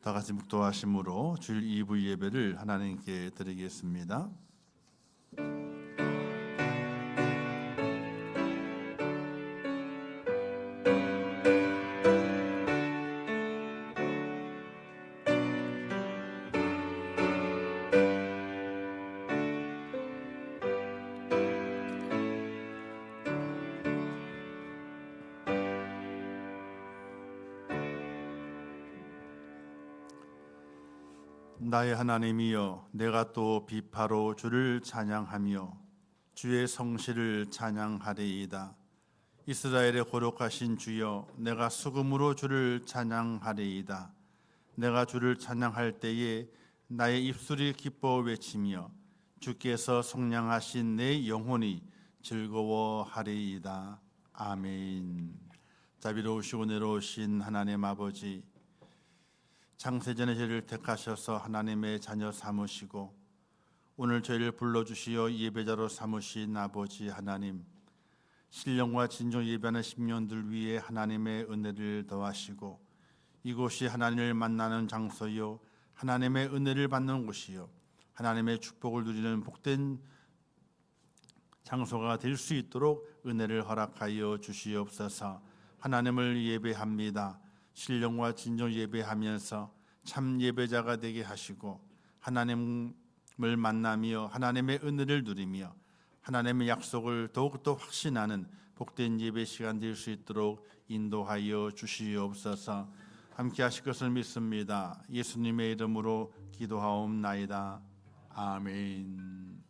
다 같이 묵도하심으로 주일 2부 예배를 하나님께 드리겠습니다. 나의 하나님이여, 내가 또 비파로 주를 찬양하며 주의 성실을 찬양하리이다. 이스라엘의 거룩하신 주여, 내가 수금으로 주를 찬양하리이다. 내가 주를 찬양할 때에 나의 입술이 기뻐 외치며 주께서 속량하신 내 영혼이 즐거워하리이다. 아멘. 자비로우시고 은혜로우신 하나님 아버지, 창세전에 저희를 택하셔서 하나님의 자녀 삼으시고 오늘 저희를 불러주시어 예배자로 삼으신 아버지 하나님, 신령과 진정 예배하는 심령들 위에 하나님의 은혜를 더하시고 이곳이 하나님을 만나는 장소요, 하나님의 은혜를 받는 곳이요, 하나님의 축복을 누리는 복된 장소가 될 수 있도록 은혜를 허락하여 주시옵소서. 하나님을 예배합니다. 신령과 진정 예배하면서 참 예배자가 되게 하시고 하나님을 만나며 하나님의 은혜를 누리며 하나님의 약속을 더욱더 확신하는 복된 예배 시간 될 수 있도록 인도하여 주시옵소서. 함께 하실 것을 믿습니다. 예수님의 이름으로 기도하옵나이다. 아멘.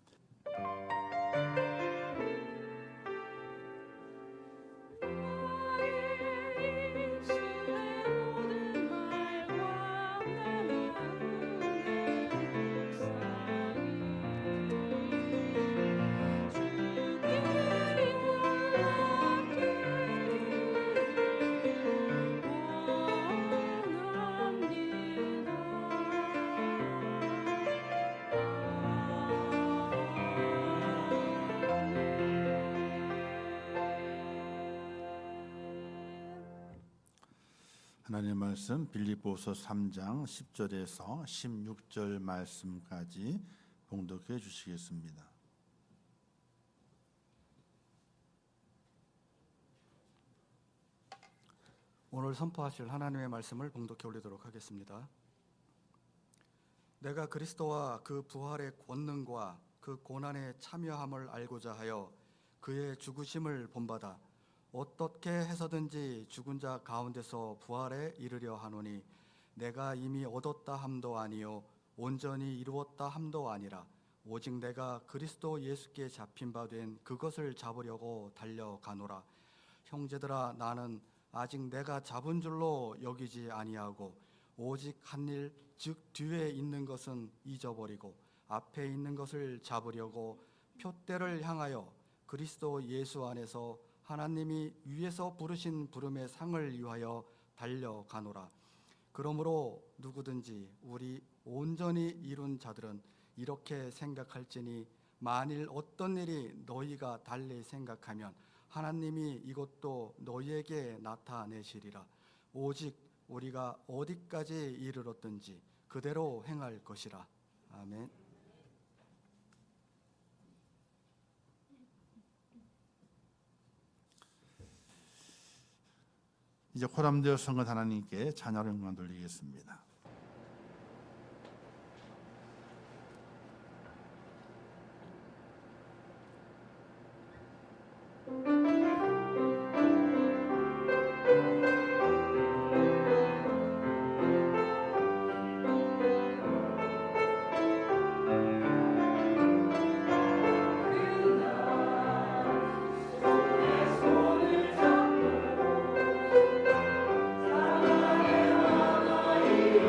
하나님의 말씀 빌립보서 3장 10절에서 16절 말씀까지 봉독해 주시겠습니다. 오늘 선포하실 하나님의 말씀을 봉독해 올리도록 하겠습니다. 내가 그리스도와 그 부활의 권능과 그 고난의 참여함을 알고자 하여 그의 죽으심을 본받아 어떻게 해서든지 죽은 자 가운데서 부활에 이르려 하노니 내가 이미 얻었다 함도 아니요 온전히 이루었다 함도 아니라 오직 내가 그리스도 예수께 잡힌 바 된 그것을 잡으려고 달려가노라. 형제들아, 나는 아직 내가 잡은 줄로 여기지 아니하고 오직 한 일, 즉 뒤에 있는 것은 잊어버리고 앞에 있는 것을 잡으려고 표대를 향하여 그리스도 예수 안에서 하나님이 위에서 부르신 부름의 상을 위하여 달려가노라. 그러므로 누구든지 우리 온전히 이룬 자들은 이렇게 생각할지니 만일 어떤 일이 너희가 달리 생각하면 하나님이 이것도 너희에게 나타내시리라. 오직 우리가 어디까지 이르렀든지 그대로 행할 것이라. 아멘. 이제 호람되어 선것 하나님께 찬양의 영광 돌리겠습니다. 손을 잡고 사랑의 하나님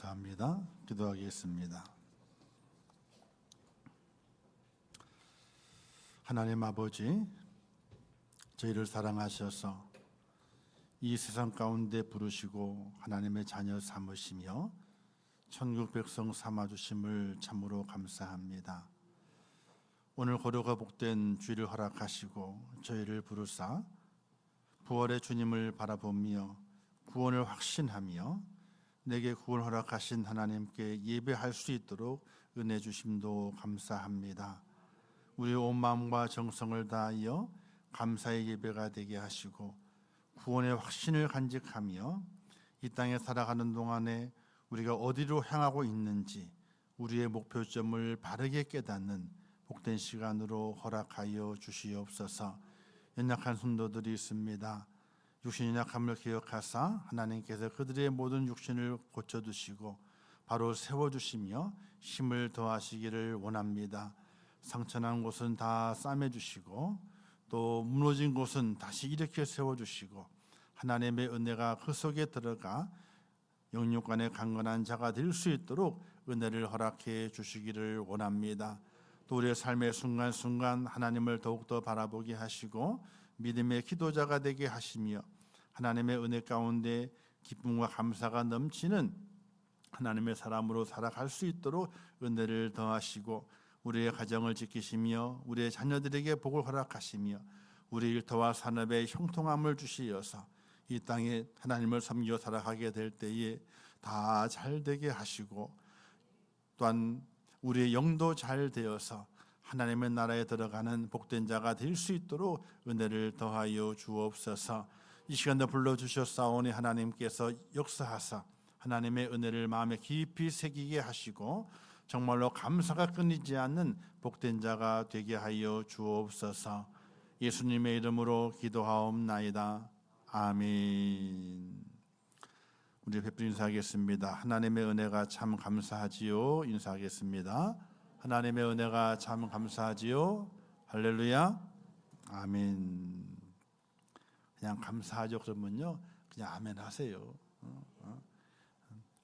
감사합니다. 기도하겠습니다. 하나님 아버지, 저희를 사랑하셔서 이 세상 가운데 부르시고 하나님의 자녀 삼으시며 천국 백성 삼아주심을 참으로 감사합니다. 오늘 거룩하 복된 주일을 허락하시고 저희를 부르사 부활의 주님을 바라보며 구원을 확신하며 내게 구원 허락하신 하나님께 예배할 수 있도록 은혜 주심도 감사합니다. 우리 온 마음과 정성을 다하여 감사의 예배가 되게 하시고 구원의 확신을 간직하며 이 땅에 살아가는 동안에 우리가 어디로 향하고 있는지 우리의 목표점을 바르게 깨닫는 복된 시간으로 허락하여 주시옵소서. 연약한 성도들이 있습니다. 육신의 약함을 기억하사 하나님께서 그들의 모든 육신을 고쳐주시고 바로 세워주시며 힘을 더하시기를 원합니다. 상처난 곳은 다 싸매주시고 또 무너진 곳은 다시 일으켜 세워주시고 하나님의 은혜가 그 속에 들어가 영육간에 강건한 자가 될 수 있도록 은혜를 허락해 주시기를 원합니다. 또 우리의 삶의 순간순간 하나님을 더욱더 바라보게 하시고 믿음의 기도자가 되게 하시며 하나님의 은혜 가운데 기쁨과 감사가 넘치는 하나님의 사람으로 살아갈 수 있도록 은혜를 더하시고 우리의 가정을 지키시며 우리의 자녀들에게 복을 허락하시며 우리 일터와 산업에 형통함을 주시어서 이 땅에 하나님을 섬겨 살아가게 될 때에 다 잘되게 하시고 또한 우리의 영도 잘 되어서 하나님의 나라에 들어가는 복된 자가 될 수 있도록 은혜를 더하여 주옵소서. 이 시간도 불러주셨사오니 하나님께서 역사하사 하나님의 은혜를 마음에 깊이 새기게 하시고 정말로 감사가 끊이지 않는 복된 자가 되게 하여 주옵소서. 예수님의 이름으로 기도하옵나이다. 아멘. 우리 베풀 인사하겠습니다. 하나님의 은혜가 참 감사하지요. 인사하겠습니다. 하나님의 은혜가 참 감사하지요. 할렐루야. 아멘. 그냥 감사하죠 그러면요 그냥 아멘 하세요.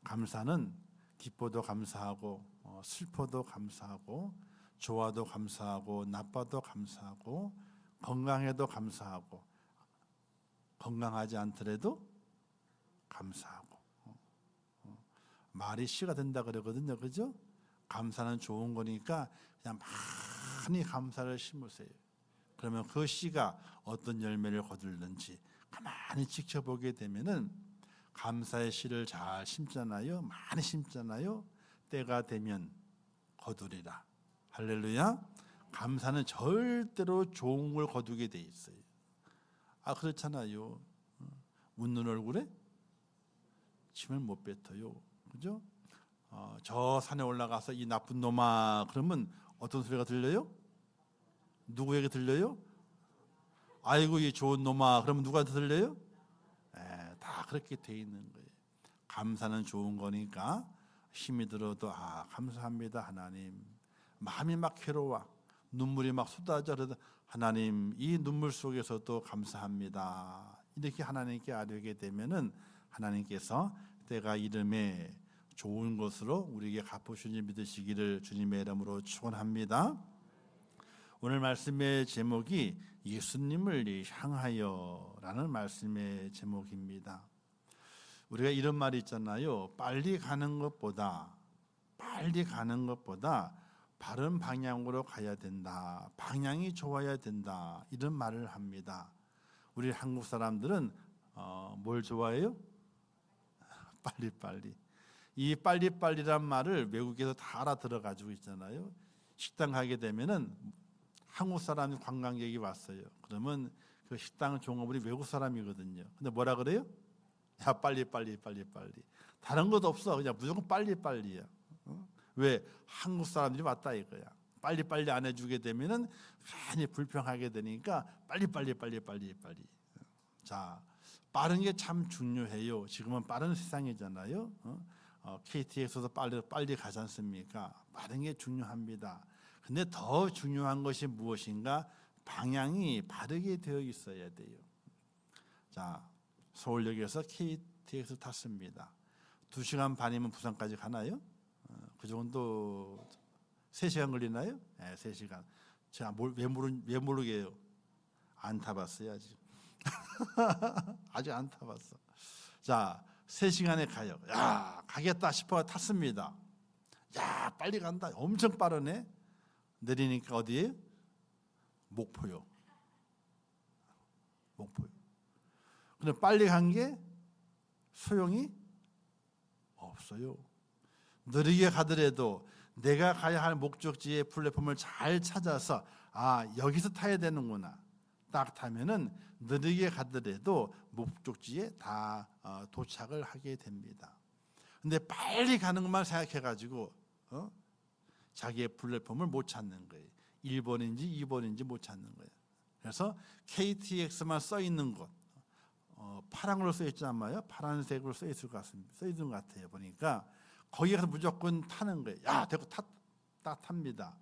감사는 기뻐도 감사하고 슬퍼도 감사하고 좋아도 감사하고 나빠도 감사하고 건강해도 감사하고 건강하지 않더라도 감사하고 말이 씨가 된다 그러거든요. 그죠? 감사는 좋은 거니까 그냥 많이 감사를 심으세요. 그러면 그 씨가 어떤 열매를 거두는지 가만히 지켜보게 되면은 감사의 씨를 잘 심잖아요. 많이 심잖아요. 때가 되면 거두리라. 할렐루야. 감사는 절대로 좋은 걸 거두게 돼 있어요. 그렇잖아요. 웃는 얼굴에 침을 못 뱉어요. 그죠? 저 산에 올라가서 이 나쁜 놈아 그러면 어떤 소리가 들려요? 누구에게 들려요? 아이고 이 좋은 놈아 그러면 누구한테 들려요? 다 그렇게 돼 있는 거예요. 감사는 좋은 거니까 힘이 들어도 감사합니다 하나님. 마음이 막 괴로워 눈물이 막 쏟아져 그래도 하나님 이 눈물 속에서도 감사합니다. 이렇게 하나님께 아뢰게 되면은 하나님께서 때가 이름에 좋은 것으로 우리에게 갚으시니 믿으시기를 주님의 이름으로 축원합니다. 오늘 말씀의 제목이 예수님을 향하여라는 말씀의 제목입니다. 우리가 이런 말이 있잖아요. 빨리 가는 것보다 바른 방향으로 가야 된다. 방향이 좋아야 된다. 이런 말을 합니다. 우리 한국 사람들은 뭘 좋아해요? 빨리빨리. 이 빨리빨리란 말을 외국에서 다 알아들어 가지고 있잖아요. 식당 가게 되면은 한국 사람이 관광객이 왔어요. 그러면 그 식당 종업원이 외국 사람이거든요. 근데 뭐라 그래요? 야 빨리. 다른 것도 없어. 그냥 무조건 빨리야. 왜? 한국 사람들이 왔다 이거야. 빨리 안 해주게 되면은 괜히 불평하게 되니까 빨리. 자, 빠른 게 참 중요해요. 지금은 빠른 세상이잖아요. KTX도 빨리 가지 않습니까? 빠른 게 중요합니다. 근데 더 중요한 것이 무엇인가? 방향이 바르게 되어 있어야 돼요. 자, 서울역에서 KTX 탔습니다. 2시간 반이면 부산까지 가나요? 그 정도 3시간 걸리나요? 네, 3시간. 제가 왜 모르게요? 안 타봤어요 아직. 아직 안 타봤어. 자, 3시간에 가요. 야, 가겠다 싶어 탔습니다. 야, 빨리 간다. 엄청 빠르네. 내리니까 어디에요? 목포요. 목포요. 근데 빨리 간 게 소용이 없어요. 느리게 가더라도 내가 가야 할 목적지의 플랫폼을 잘 찾아서 여기서 타야 되는구나. 딱 타면은 느리게 가더라도 목적지에 다 도착을 하게 됩니다. 근데 빨리 가는 것만 생각해가지고 자기의 플랫폼을 못 찾는 거예요. 1번인지 2번인지 못 찾는 거예요. 그래서 KTX만 써 있는 곳, 파란 걸로 써 있지 않나요? 파란색으로 써 있을 것 같습니다. 써 있는 것 같아요. 보니까 거기 가서 무조건 타는 거예요. 야, 대고 딱 탑니다.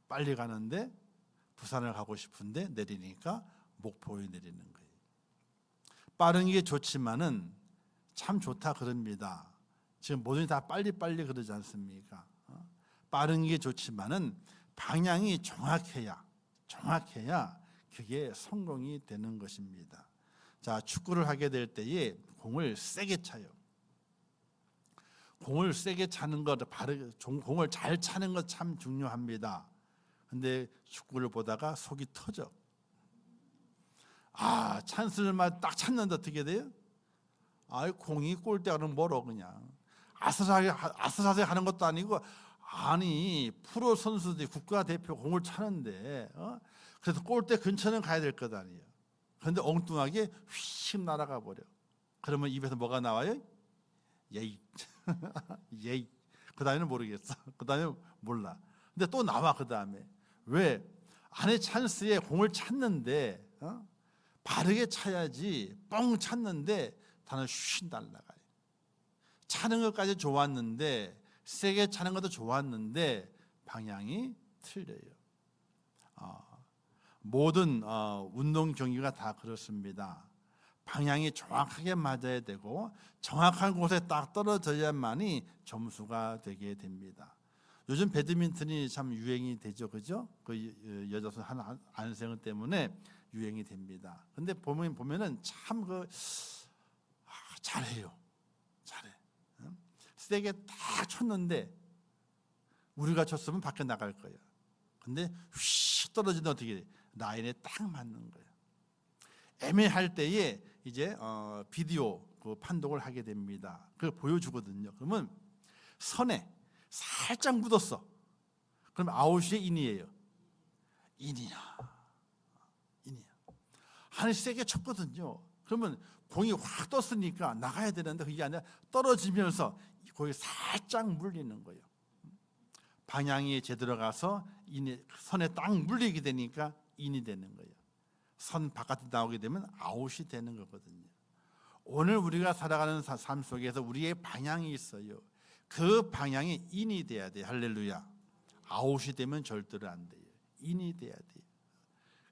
빨리 가는데 부산을 가고 싶은데 내리니까 목포에 내리는 거예요. 빠른 게 좋지만은 참 좋다 그럽니다. 지금 모든 다 빨리빨리 그러지 않습니까? 빠른 게 좋지만은 방향이 정확해야 그게 성공이 되는 것입니다. 자, 축구를 하게 될 때에 공을 세게 차요. 공을 세게 차는 것, 공을 잘 차는 것 참 중요합니다. 근데 축구를 보다가 속이 터져. 찬스를 딱 찾는데 어떻게 돼요? 공이 골대가는 멀어 그냥. 아슬아슬하게 하는 것도 아니고, 프로 선수들이 국가대표 공을 차는데 그래서 골대 근처는 가야 될 것 아니에요. 그런데 엉뚱하게 휙 날아가 버려. 그러면 입에서 뭐가 나와요? 예이. 예이. 그 다음에는 모르겠어. 그 다음에 몰라. 근데 또 나와 그 다음에. 왜? 안에 찬스에 공을 찼는데 바르게 차야지. 뻥 찼는데 다는 휙 날아가요. 차는 것까지 좋았는데, 세게 차는 것도 좋았는데 방향이 틀려요. 모든 운동 경기가 다 그렇습니다. 방향이 정확하게 맞아야 되고 정확한 곳에 딱 떨어져야만이 점수가 되게 됩니다. 요즘 배드민턴이 참 유행이 되죠, 그죠? 그 여자선 한 안세영 때문에 유행이 됩니다. 근데 보면은 참 잘해요, 잘해. 세게 딱 쳤는데 우리가 쳤으면 밖에 나갈 거예요. 근데 휙 떨어지면 어떻게 돼? 라인에 딱 맞는 거예요. 애매할 때에 이제 비디오 그 판독을 하게 됩니다. 그걸 보여주거든요. 그러면 선에 살짝 묻었어. 그럼 아웃이에요, 인이에요? 인이야. 한이 세게 쳤거든요. 그러면 공이 확 떴으니까 나가야 되는데 그게 아니라 떨어지면서 거기 살짝 물리는 거예요. 방향이 제대로 가서 선에 딱 물리게 되니까 인이 되는 거예요. 선 바깥에 나오게 되면 아웃이 되는 거거든요. 오늘 우리가 살아가는 삶 속에서 우리의 방향이 있어요. 그 방향이 인이 돼야 돼요. 할렐루야. 아웃이 되면 절대로 안 돼요. 인이 돼야 돼요.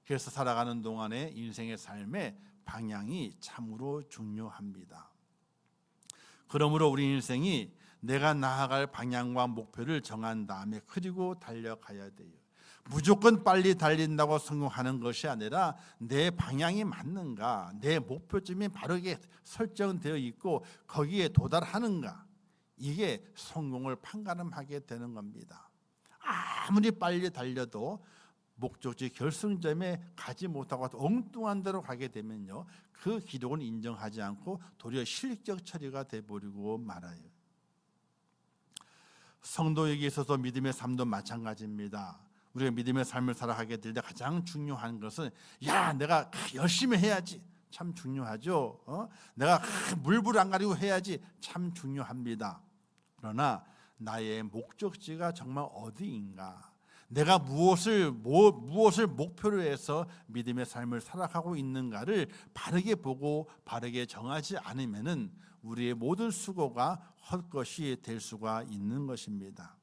그래서 살아가는 동안에 인생의 삶의 방향이 참으로 중요합니다. 그러므로 우리 인생이 내가 나아갈 방향과 목표를 정한 다음에 그리고 달려가야 돼요. 무조건 빨리 달린다고 성공하는 것이 아니라 내 방향이 맞는가, 내 목표점이 바르게 설정되어 있고 거기에 도달하는가, 이게 성공을 판가름하게 되는 겁니다. 아무리 빨리 달려도 목적지 결승점에 가지 못하고 엉뚱한 데로 가게 되면요, 그 기록은 인정하지 않고 도리어 실격 처리가 돼버리고 말아요. 성도에게 있어서 믿음의 삶도 마찬가지입니다. 우리가 믿음의 삶을 살아가게 될 때 가장 중요한 것은 내가 열심히 해야지, 참 중요하죠. 내가 물불 안 가리고 해야지, 참 중요합니다. 그러나 나의 목적지가 정말 어디인가, 내가 무엇을 목표로 해서 믿음의 삶을 살아가고 있는가를 바르게 보고 바르게 정하지 않으면은 우리의 모든 수고가 헛것이 될 수가 있는 것입니다.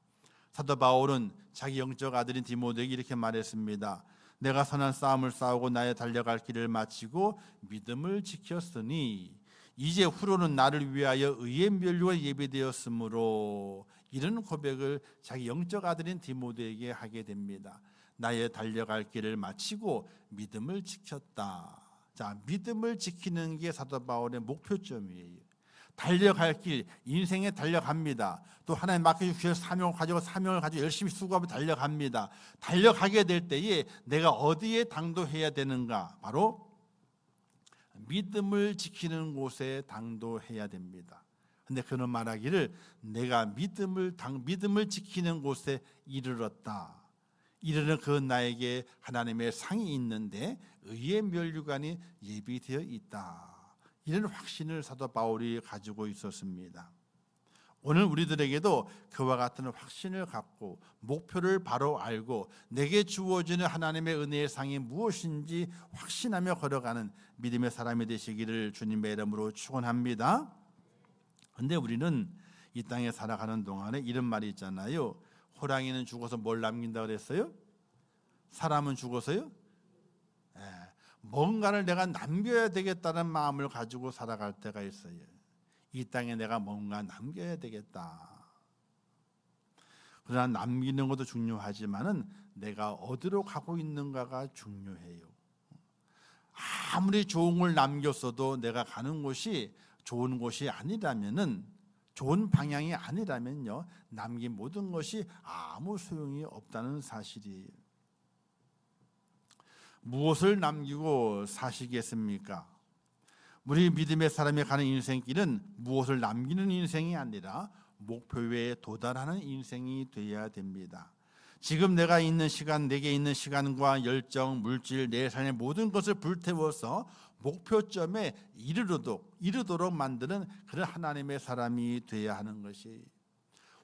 사도 바울은 자기 영적 아들인 디모데에게 이렇게 말했습니다. 내가 선한 싸움을 싸우고 나의 달려갈 길을 마치고 믿음을 지켰으니 이제 후로는 나를 위하여 의의 면류가 예비되었으므로 이런 고백을 자기 영적 아들인 디모데에게 하게 됩니다. 나의 달려갈 길을 마치고 믿음을 지켰다. 자, 믿음을 지키는 게 사도 바울의 목표점이에요. 달려갈 길, 인생에 달려갑니다. 또 하나님 맡겨주신 사명을 가지고 열심히 수고하며 달려갑니다. 달려가게 될 때에 내가 어디에 당도해야 되는가? 바로 믿음을 지키는 곳에 당도해야 됩니다. 근데 그는 말하기를 내가 믿음을 지키는 곳에 이르렀다. 이르는 그 나에게 하나님의 상이 있는데 의의 면류관이 예비되어 있다. 이런 확신을 사도 바울이 가지고 있었습니다. 오늘 우리들에게도 그와 같은 확신을 갖고 목표를 바로 알고 내게 주어지는 하나님의 은혜의 상이 무엇인지 확신하며 걸어가는 믿음의 사람이 되시기를 주님의 이름으로 축원합니다. 그런데 우리는 이 땅에 살아가는 동안에 이런 말이 있잖아요. 호랑이는 죽어서 뭘 남긴다 그랬어요? 사람은 죽어서요? 뭔가를 내가 남겨야 되겠다는 마음을 가지고 살아갈 때가 있어요. 이 땅에 내가 뭔가 남겨야 되겠다. 그러나 남기는 것도 중요하지만은 내가 어디로 가고 있는가가 중요해요. 아무리 좋은 걸 남겼어도 내가 가는 곳이 좋은 곳이 아니라면은, 좋은 방향이 아니라면요, 남긴 모든 것이 아무 소용이 없다는 사실이에요. 무엇을 남기고 사시겠습니까? 우리 믿음의 사람이 가는 인생길은 무엇을 남기는 인생이 아니라 목표에 도달하는 인생이 되어야 됩니다. 지금 내가 있는 시간, 내게 있는 시간과 열정, 물질, 내 삶의 모든 것을 불태워서 목표점에 이르도록 만드는 그런 하나님의 사람이 되어야 하는 것이,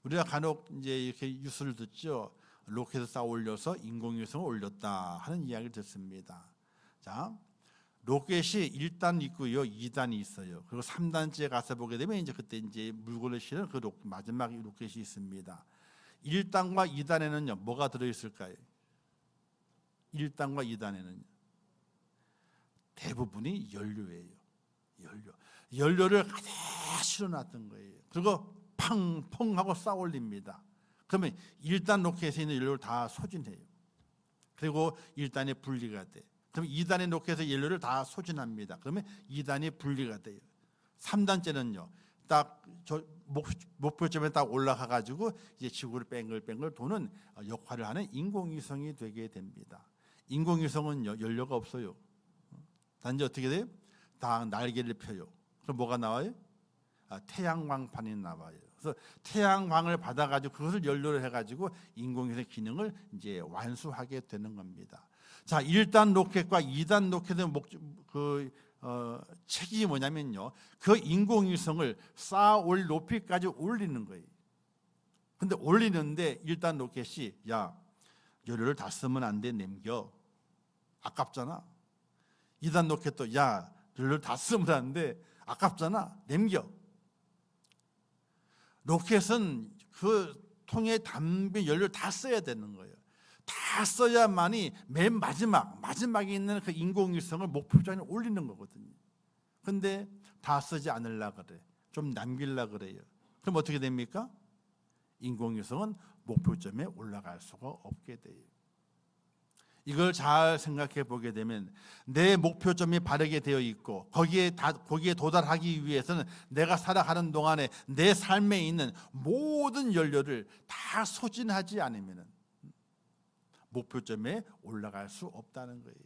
우리가 간혹 이제 이렇게 뉴스를 듣죠. 로켓을 쌓아 올려서 인공위성을 올렸다 하는 이야기를 듣습니다. 자, 로켓이 1단 있고요, 2단이 있어요. 그리고 3단째 가서 보게 되면 이제 그때 이제 물건을 실은 그 마지막 로켓이 있습니다. 1단과 2단에는요 뭐가 들어 있을까요? 1단과 2단에는 대부분이 연료예요. 연료를 가득 실어놨던 거예요. 그리고 팡 하고 쌓아 올립니다. 그러면 1단 로켓에 있는 연료를 다 소진해요. 그리고 1단이 분리가 돼. 그럼 2단의 로켓에서 연료를 다 소진합니다. 그러면 2단이 분리가 돼요. 3단째는요. 딱 저 목표점에 딱 올라가 가지고 이제 지구를 뺑글뺑글 도는 역할을 하는 인공위성이 되게 됩니다. 인공위성은요 연료가 없어요. 단지 어떻게 돼요? 다 날개를 펴요. 그럼 뭐가 나와요? 태양광판이 나와요. 그래서 태양광을 받아가지고 그것을 연료로 해가지고 인공위성의 기능을 이제 완수하게 되는 겁니다. 자, 1단 로켓과 2단 로켓의 책임이 뭐냐면요, 그 인공위성을 쌓아 올 높이까지 올리는 거예요. 근데 올리는데 1단 로켓이 야, 연료를 다 쓰면 안 돼, 남겨. 아깝잖아. 2단 로켓도 야, 연료를 다 쓰면 안 돼, 아깝잖아, 남겨. 로켓은 그 통에 담긴 연료를 다 써야 되는 거예요. 다 써야만이 맨 마지막에 있는 그 인공위성을 목표점에 올리는 거거든요. 근데 다 쓰지 않으려고 그래. 좀 남기려고 그래요. 그럼 어떻게 됩니까? 인공위성은 목표점에 올라갈 수가 없게 돼요. 이걸 잘 생각해 보게 되면 내 목표점이 바르게 되어 있고 거기에 도달하기 위해서는 내가 살아가는 동안에 내 삶에 있는 모든 연료를 다 소진하지 않으면 목표점에 올라갈 수 없다는 거예요.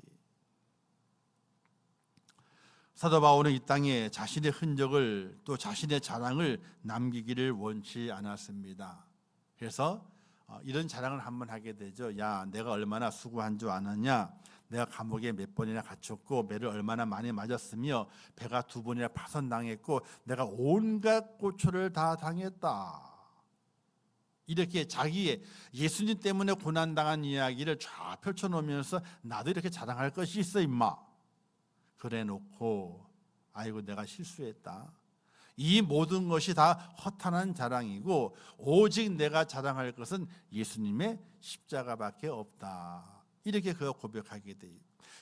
사도 바울은 이 땅에 자신의 흔적을, 또 자신의 자랑을 남기기를 원치 않았습니다. 그래서 이런 자랑을 한번 하게 되죠. 야, 내가 얼마나 수고한 줄 아느냐? 내가 감옥에 몇 번이나 갇혔고 매를 얼마나 많이 맞았으며 배가 2번이나 파손당했고 내가 온갖 고초를 다 당했다. 이렇게 자기의 예수님 때문에 고난당한 이야기를 쫙 펼쳐놓으면서 나도 이렇게 자랑할 것이 있어 임마. 그래 놓고 아이고 내가 실수했다. 이 모든 것이 다 허탄한 자랑이고 오직 내가 자랑할 것은 예수님의 십자가밖에 없다. 이렇게 그가 고백하게 돼요.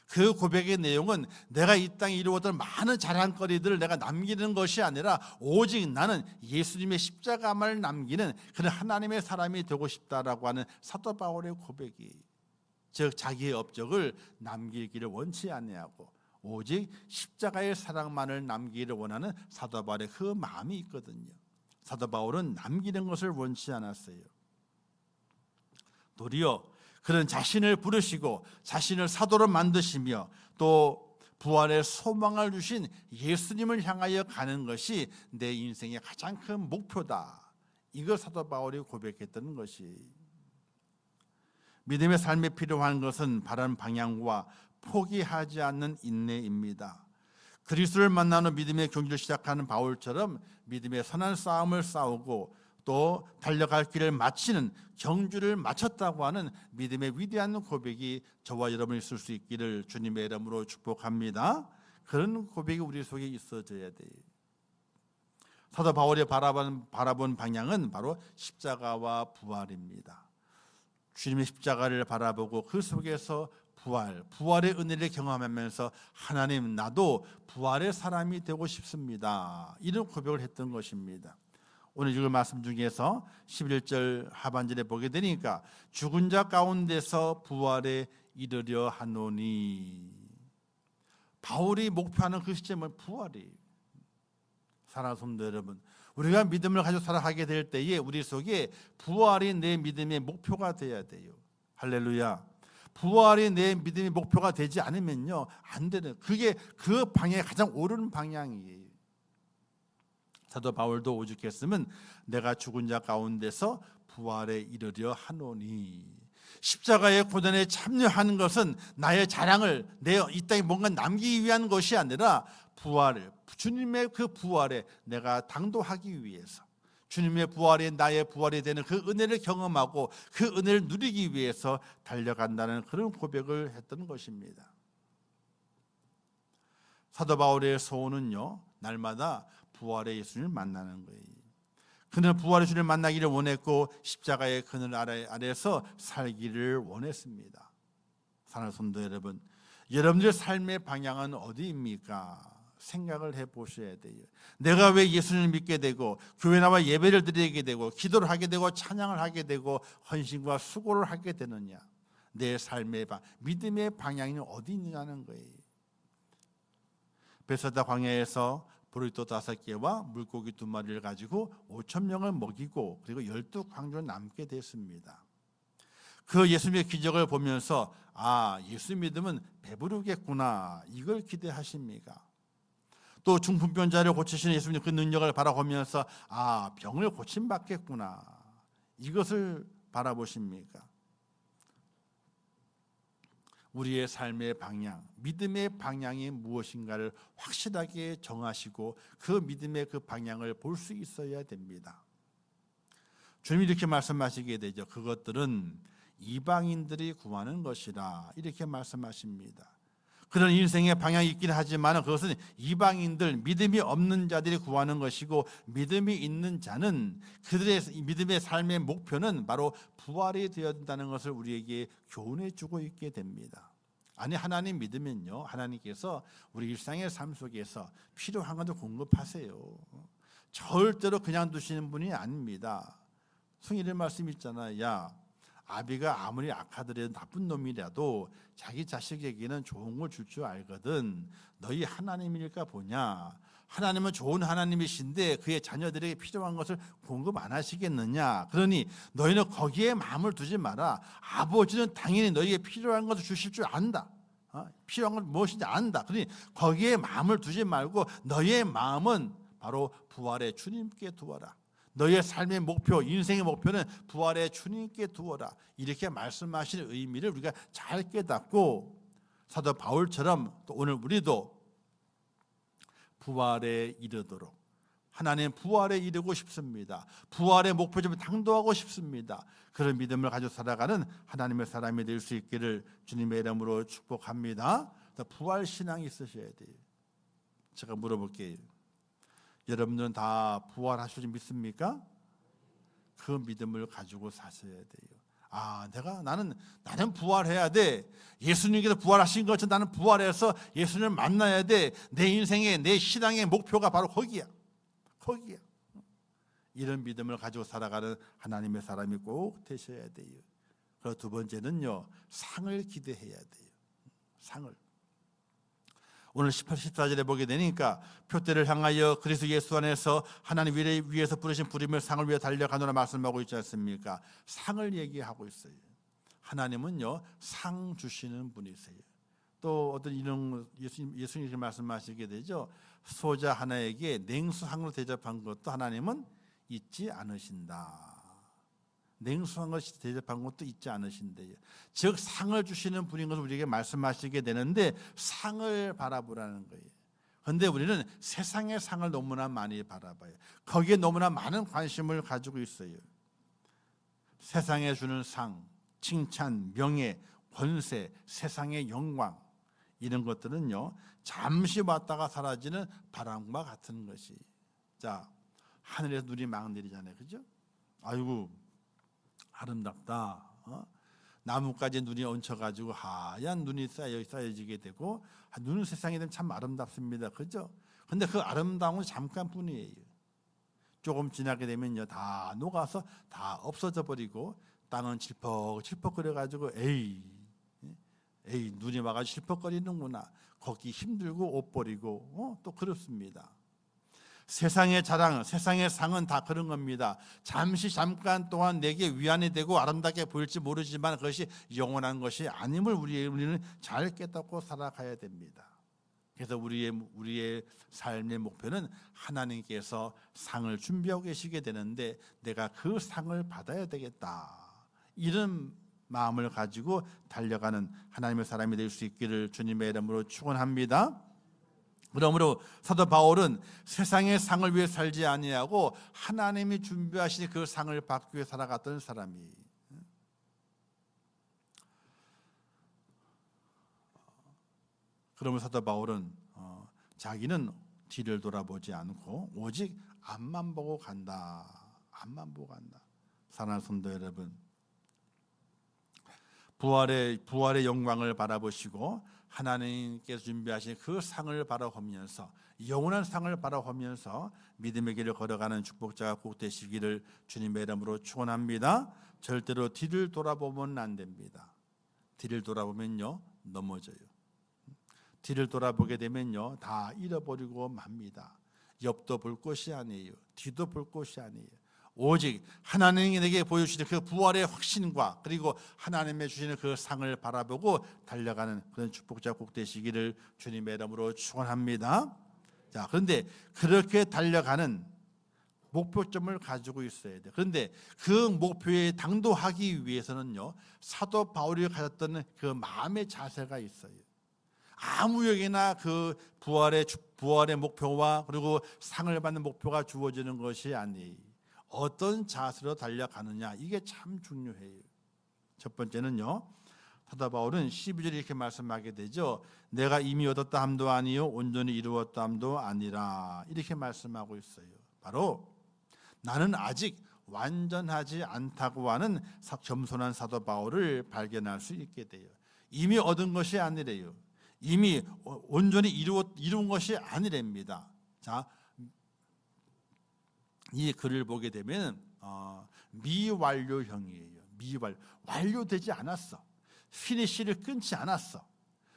그 고백의 내용은 내가 이 땅에 이루었던 많은 자랑거리들을 내가 남기는 것이 아니라 오직 나는 예수님의 십자가만을 남기는 그런 하나님의 사람이 되고 싶다라고 하는 사도 바울의 고백이, 즉 자기의 업적을 남기기를 원치 아니하고 오직 십자가의 사랑만을 남기기를 원하는 사도 바울의 그 마음이 있거든요. 사도 바울은 남기는 것을 원치 않았어요. 도리어 그는 자신을 부르시고 자신을 사도로 만드시며 또 부활의 소망을 주신 예수님을 향하여 가는 것이 내 인생의 가장 큰 목표다. 이걸 사도 바울이 고백했던 것이, 믿음의 삶에 필요한 것은 바른 방향과 포기하지 않는 인내입니다. 그리스도를 만난 후 믿음의 경주를 시작하는 바울처럼 믿음의 선한 싸움을 싸우고 또 달려갈 길을 마치는 경주를 마쳤다고 하는 믿음의 위대한 고백이 저와 여러분이 있을 수 있기를 주님의 이름으로 축복합니다. 그런 고백이 우리 속에 있어져야 돼요. 사도 바울이 바라본 방향은 바로 십자가와 부활입니다. 주님의 십자가를 바라보고 그 속에서 부활의 은혜를 경험하면서 하나님, 나도 부활의 사람이 되고 싶습니다. 이런 고백을 했던 것입니다. 오늘 읽을 말씀 중에서 11절 하반절에 보게 되니까 죽은 자 가운데서 부활에 이르려 하노니, 바울이 목표하는 그 시점은 부활이에요. 사랑하는 성도 여러분, 우리가 믿음을 가지고 살아가게 될 때에 우리 속에 부활이 내 믿음의 목표가 되어야 돼요. 할렐루야. 부활이 내 믿음의 목표가 되지 않으면요, 안 되는, 그게 그 방향이 가장 옳은 방향이에요. 사도 바울도 오죽했으면 내가 죽은 자 가운데서 부활에 이르려 하노니, 십자가의 고난에 참여하는 것은 나의 자랑을, 내 이 땅에 뭔가 남기기 위한 것이 아니라 주님의 그 부활에 내가 당도하기 위해서, 주님의 부활이 나의 부활이 되는 그 은혜를 경험하고 그 은혜를 누리기 위해서 달려간다는 그런 고백을 했던 것입니다. 사도 바울의 소원은요, 날마다 부활의 예수님을 만나는 거예요. 그는 부활의 주님을 만나기를 원했고 십자가의 그늘 아래에서 살기를 원했습니다. 사랑하는 성도 여러분, 여러분들의 삶의 방향은 어디입니까? 생각을 해보셔야 돼요. 내가 왜 예수님을 믿게 되고 교회 나와 예배를 드리게 되고 기도를 하게 되고 찬양을 하게 되고 헌신과 수고를 하게 되느냐? 내 삶의 믿음의 방향이 어디 있느냐는 거예요. 베세다 광야에서 보리또 5개와 물고기 2마리를 가지고 5,000명을 먹이고 그리고 12광주를 남게 됐습니다. 그 예수님의 기적을 보면서 예수 믿으면 배부르겠구나, 이걸 기대하십니까? 또 중풍병자를 고치시는 예수님의 그 능력을 바라보면서 병을 고침받겠구나, 이것을 바라보십니까? 우리의 삶의 방향, 믿음의 방향이 무엇인가를 확실하게 정하시고 그 믿음의 그 방향을 볼 수 있어야 됩니다. 주님이 이렇게 말씀하시게 되죠. 그것들은 이방인들이 구하는 것이라, 이렇게 말씀하십니다. 그런 인생의 방향이 있긴 하지만 그것은 이방인들, 믿음이 없는 자들이 구하는 것이고, 믿음이 있는 자는 그들의 믿음의 삶의 목표는 바로 부활이 되어야 된다는 것을 우리에게 교훈해 주고 있게 됩니다. 하나님 믿으면요, 하나님께서 우리 일상의 삶 속에서 필요한 것도 공급하세요. 절대로 그냥 두시는 분이 아닙니다. 성경의 말씀 있잖아요. 아비가 아무리 악하더라도 나쁜 놈이라도 자기 자식에게는 좋은 걸 줄 줄 알거든. 너희 하나님일까 보냐? 하나님은 좋은 하나님이신데 그의 자녀들에게 필요한 것을 공급 안 하시겠느냐? 그러니 너희는 거기에 마음을 두지 마라. 아버지는 당연히 너희에게 필요한 것을 주실 줄 안다. 필요한 건 무엇인지 안다. 그러니 거기에 마음을 두지 말고 너희의 마음은 바로 부활의 주님께 두어라. 너희의 삶의 목표, 인생의 목표는 부활의 주님께 두어라. 이렇게 말씀하시는 의미를 우리가 잘 깨닫고 사도 바울처럼 또 오늘 우리도 부활에 이르도록, 하나님 부활에 이르고 싶습니다. 부활의 목표점을 당도하고 싶습니다. 그런 믿음을 가지고 살아가는 하나님의 사람이 될 수 있기를 주님의 이름으로 축복합니다. 부활 신앙이 있으셔야 돼요. 제가 물어볼게요. 여러분들은 다 부활하실 줄 믿습니까? 그 믿음을 가지고 사셔야 돼요. 나는 부활해야 돼. 예수님께서 부활하신 것처럼 나는 부활해서 예수님을 만나야 돼. 내 인생의 내 신앙의 목표가 바로 거기야. 이런 믿음을 가지고 살아가는 하나님의 사람이 꼭 되셔야 돼요. 그리고 두 번째는요, 상을 기대해야 돼요. 상을. 오늘 18, 14절에 보게 되니까 표대를 향하여 그리스도 예수 안에서 하나님 위에서 부르신 부름의 상을 위해 달려가노라 말씀하고 있지 않습니까? 상을 얘기하고 있어요. 하나님은요, 상 주시는 분이세요. 또 어떤 이런 예수님이 말씀하시게 되죠. 소자 하나에게 냉수항으로 대접한 것도 하나님은 잊지 않으신다. 냉수한 것이 대접한 것도 잊지 않으신대요. 즉 상을 주시는 분인 것을 우리에게 말씀하시게 되는데 상을 바라보라는 거예요. 그런데 우리는 세상의 상을 너무나 많이 바라봐요. 거기에 너무나 많은 관심을 가지고 있어요. 세상에 주는 상, 칭찬, 명예, 권세, 세상의 영광, 이런 것들은요, 잠시 왔다가 사라지는 바람과 같은 것이. 자, 하늘에서 눈이 막 내리잖아요, 그죠? 아이고 아름답다. 나뭇가지에 눈이 얹혀가지고 하얀 눈이 쌓여지게 되고, 눈은 세상에 되면 참 아름답습니다, 그죠? 근데 그 아름다움은 잠깐뿐이에요. 조금 지나게 되면요, 다 녹아서 다 없어져 버리고 땅은 칠퍽거려가지고 에이 눈이 와가지고 칠퍽거리는구나. 걷기 힘들고 옷 버리고 또 그렇습니다. 세상의 자랑, 세상의 상은 다 그런 겁니다. 잠깐 동안 내게 위안이 되고 아름답게 보일지 모르지만 그것이 영원한 것이 아님을 우리는 잘 깨닫고 살아가야 됩니다. 그래서 우리의 삶의 목표는 하나님께서 상을 준비하고 계시게 되는데 내가 그 상을 받아야 되겠다, 이런 마음을 가지고 달려가는 하나님의 사람이 될 수 있기를 주님의 이름으로 축원합니다. 그러므로 사도 바울은 세상의 상을 위해 살지 아니하고 하나님이 준비하신 그 상을 받기 위해 살아갔던 사람이. 그러면 사도 바울은 자기는 뒤를 돌아보지 않고 오직 앞만 보고 간다. 사랑하는 성도 여러분, 부활의 영광을 바라보시고 하나님께서 준비하신 그 상을 바라보면서, 영원한 상을 바라보면서 믿음의 길을 걸어가는 축복자가 꼭 되시기를 주님의 이름으로 축원합니다. 절대로 뒤를 돌아보면 안 됩니다. 뒤를 돌아보면요, 넘어져요. 뒤를 돌아보게 되면요, 다 잃어버리고 맙니다. 옆도 볼 곳이 아니에요. 뒤도 볼 곳이 아니에요. 오직 하나님이 내게 보여주시는 그 부활의 확신과 그리고 하나님의 주시는 그 상을 바라보고 달려가는 그런 축복자 꼭 되시기를 주님의 이름으로 축원합니다. 자, 그런데 그렇게 달려가는 목표점을 가지고 있어야 돼요. 그런데 그 목표에 당도하기 위해서는요, 사도 바울이 가졌던 그 마음의 자세가 있어요. 아무에게나 그 부활의 목표와 그리고 상을 받는 목표가 주어지는 것이 아니에요. 어떤 자세로 달려가느냐, 이게 참 중요해요. 첫 번째는요, 사도 바울은 12절에 이렇게 말씀하게 되죠. 내가 이미 얻었다 함도 아니요 온전히 이루었다 함도 아니라, 이렇게 말씀하고 있어요. 바로 나는 아직 완전하지 않다고 하는 겸손한 사도 바울을 발견할 수 있게 돼요. 이미 얻은 것이 아니래요. 이미 온전히 이룬 것이 아니랍니다. 자, 이 글을 보게 되면 미완료형이에요. 완료되지 않았어. 피니시를 끊지 않았어.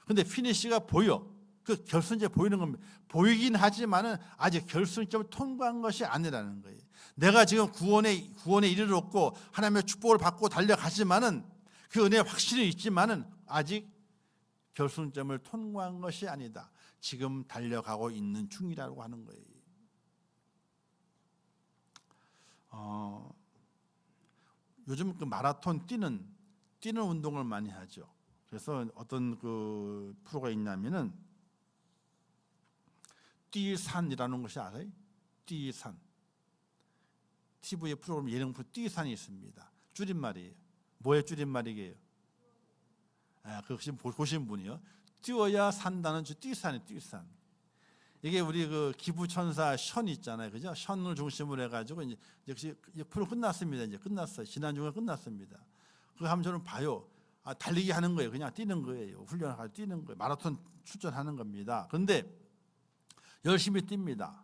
근데 피니시가 보여. 그 결승점이 보이는 겁니다. 보이긴 하지만은 아직 결승점을 통과한 것이 아니라는 거예요. 내가 지금 구원에 이르렀고 하나님의 축복을 받고 달려가지만은 그 은혜의 확신이 있지만은 아직 결승점을 통과한 것이 아니다. 지금 달려가고 있는 중이라고 하는 거예요. 요즘 그 마라톤 뛰는 운동을 많이 하죠. 그래서 어떤 그 프로가 있냐면은 뛰산이라는 것이 알아요? 뛰산. TV의 프로그램 예능 프로 뛰산이 있습니다. 줄임말이에요. 뭐의 줄임말이게요? 그것이 보신 분이요. 뛰어야 산다는 뛰산이 뛰산. 이게 우리 그 기부천사 션 있잖아요, 그죠? 션을 중심으로 해가지고 이제 역시 프로 끝났습니다. 이제 끝났어요. 지난 주가 끝났습니다. 그거 하면 저는 봐요. 달리기 하는 거예요. 그냥 뛰는 거예요. 훈련하고 뛰는 거예요. 마라톤 출전하는 겁니다. 그런데 열심히 뜁니다.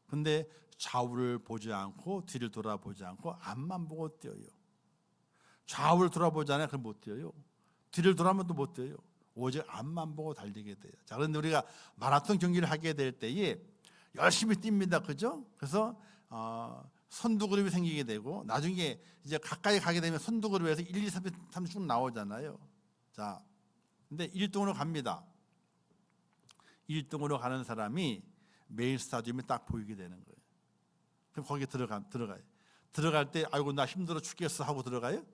근데 좌우를 보지 않고 뒤를 돌아보지 않고 앞만 보고 뛰어요. 좌우를 돌아보잖아요. 그럼 못 뛰어요. 뒤를 돌아보면 또 못 뛰어요. 오직 앞만 보고 달리게 돼요. 자, 그런데 우리가 마라톤 경기를 하게 될 때에 열심히 뜁니다. 그죠? 그래서 선두 그룹이 생기게 되고 나중에 이제 가까이 가게 되면 선두 그룹에서 1, 2, 3 쭉 나오잖아요. 자, 근데 1등으로 갑니다. 1등으로 가는 사람이 메인 스타디움이 딱 보이게 되는 거예요. 그럼 거기 들어가요. 들어갈 때 아이고 나 힘들어 죽겠어 하고 들어가요?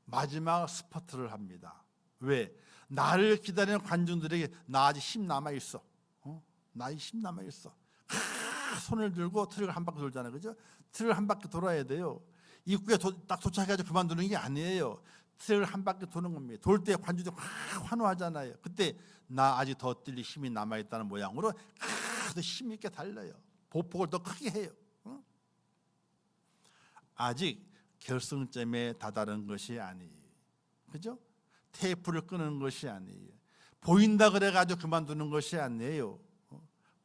마지막 스퍼트를 합니다. 왜? 나를 기다리는 관중들에게 나 아직 힘 남아있어. 나 아직 힘 남아있어. 손을 들고 트랙을 한 바퀴 돌잖아요. 그죠? 트랙을 한 바퀴 돌아야 돼요. 입구에 딱 도착해가지고 그만두는 게 아니에요. 트랙을 한 바퀴 도는 겁니다. 돌 때 관중들이 확 환호하잖아요. 그때 나 아직 더 뛸 힘이 남아있다는 모양으로 더 힘있게 달려요. 보폭을 더 크게 해요. 아직 결승점에 다다른 것이 아니에요. 그죠? 테이프를 끄는 것이 아니에요. 보인다 그래가지고 그만두는 것이 아니에요.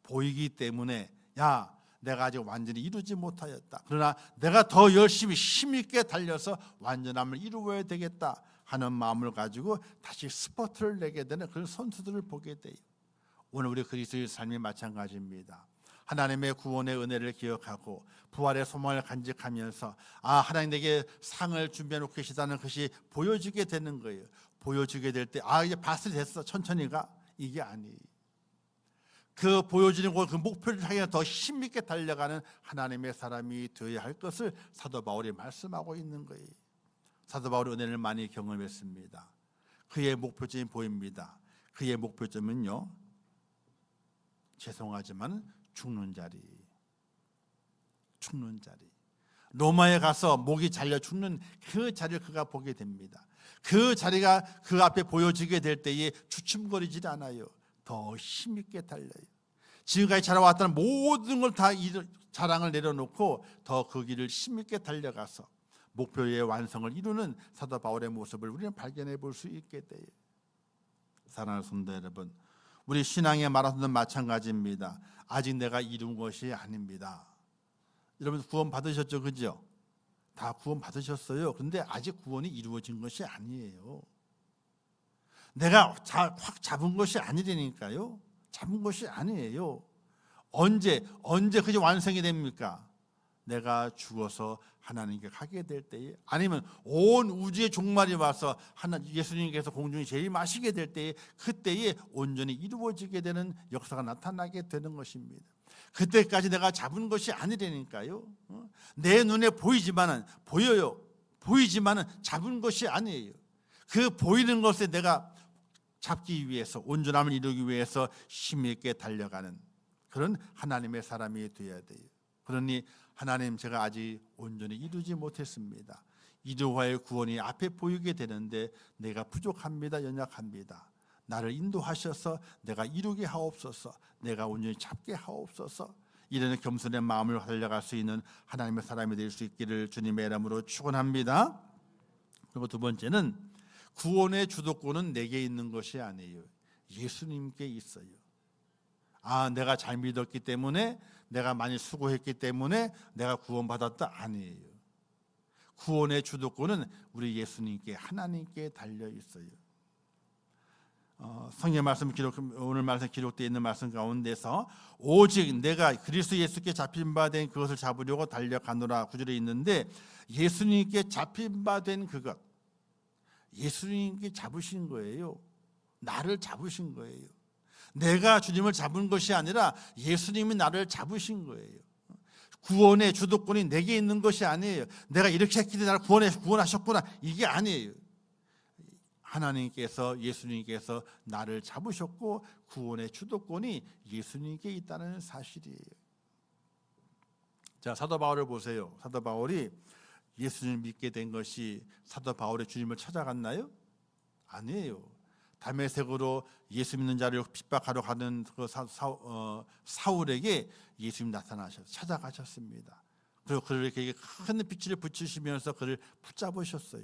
보이기 때문에 야 내가 아직 완전히 이루지 못하였다. 그러나 내가 더 열심히 힘있게 달려서 완전함을 이루어야 되겠다 하는 마음을 가지고 다시 스퍼트를 내게 되는 그런 선수들을 보게 돼요. 오늘 우리 그리스도의 삶이 마찬가지입니다. 하나님의 구원의 은혜를 기억하고 부활의 소망을 간직하면서 하나님 내게 상을 준비해 놓고 계시다는 것이 보여지게 되는 거예요. 보여지게 될 때 이제 봤을 됐어 천천히 가 이게 아니에요. 그 보여지는 그 목표를 향해 더 힘있게 달려가는 하나님의 사람이 되어야 할 것을 사도 바울이 말씀하고 있는 거예요. 사도 바울의 은혜를 많이 경험했습니다. 그의 목표점이 보입니다. 그의 목표점은요, 죄송하지만 죽는 자리. 로마에 가서 목이 잘려 죽는 그 자리를 그가 보게 됩니다. 그 자리가 그 앞에 보여지게 될 때에 주춤거리지 않아요. 더 힘있게 달려요. 지금까지 자라왔다는 모든 걸 다 자랑을 내려놓고 더 그 길을 힘있게 달려가서 목표의 완성을 이루는 사도 바울의 모습을 우리는 발견해 볼 수 있게 돼요. 사랑하는 성도 여러분, 우리 신앙의 마라톤도 마찬가지입니다. 아직 내가 이룬 것이 아닙니다. 여러분 구원 받으셨죠? 그죠? 다 구원 받으셨어요. 그런데 아직 구원이 이루어진 것이 아니에요. 내가 확 잡은 것이 아니라니까요. 잡은 것이 아니에요. 언제 그게 완성이 됩니까? 내가 죽어서 하나님께 가게 될 때에, 아니면 온 우주의 종말이 와서 예수님께서 공중에 재림하시게 될 때에, 그때에 온전히 이루어지게 되는 역사가 나타나게 되는 것입니다. 그때까지 내가 잡은 것이 아니라니까요. 내 눈에 보이지만은 잡은 것이 아니에요. 그 보이는 것에 내가 잡기 위해서, 온전함을 이루기 위해서 힘있게 달려가는 그런 하나님의 사람이 되어야 돼요. 그러니 하나님, 제가 아직 온전히 이루지 못했습니다. 이루어야 구원이 앞에 보이게 되는데 내가 부족합니다. 연약합니다. 나를 인도하셔서 내가 이루게 하옵소서. 내가 온전히 잡게 하옵소서. 이런 겸손의 마음을 달려갈 수 있는 하나님의 사람이 될 수 있기를 주님의 이름으로 축원합니다. 그리고 두 번째는, 구원의 주도권은 내게 있는 것이 아니에요. 예수님께 있어요. 내가 잘 믿었기 때문에, 내가 많이 수고했기 때문에 내가 구원받았다, 아니에요. 구원의 주도권은 우리 예수님께, 하나님께 달려 있어요. 성경 말씀 오늘 말씀 기록되어 있는 말씀 가운데서 오직 내가 그리스도 예수께 잡힌 바 된 그것을 잡으려고 달려가노라 구절에 있는데, 예수님께 잡힌 바 된 그것, 예수님께 잡으신 거예요. 나를 잡으신 거예요. 내가 주님을 잡은 것이 아니라 예수님이 나를 잡으신 거예요. 구원의 주도권이 내게 있는 것이 아니에요. 내가 이렇게 했기 때문에 나를 구원하셨구나, 이게 아니에요. 하나님께서, 예수님께서 나를 잡으셨고 구원의 주도권이 예수님께 있다는 사실이에요. 자, 사도 바울을 보세요. 사도 바울이 예수님을 믿게 된 것이 사도 바울의 주님을 찾아갔나요? 아니에요. 다메섹으로 예수 믿는 자를 핍박하러 가는 그 사울에게 예수님 나타나셔서 찾아가셨습니다. 그리고 그를 이렇게 큰 빛을 붙이시면서 그를 붙잡으셨어요.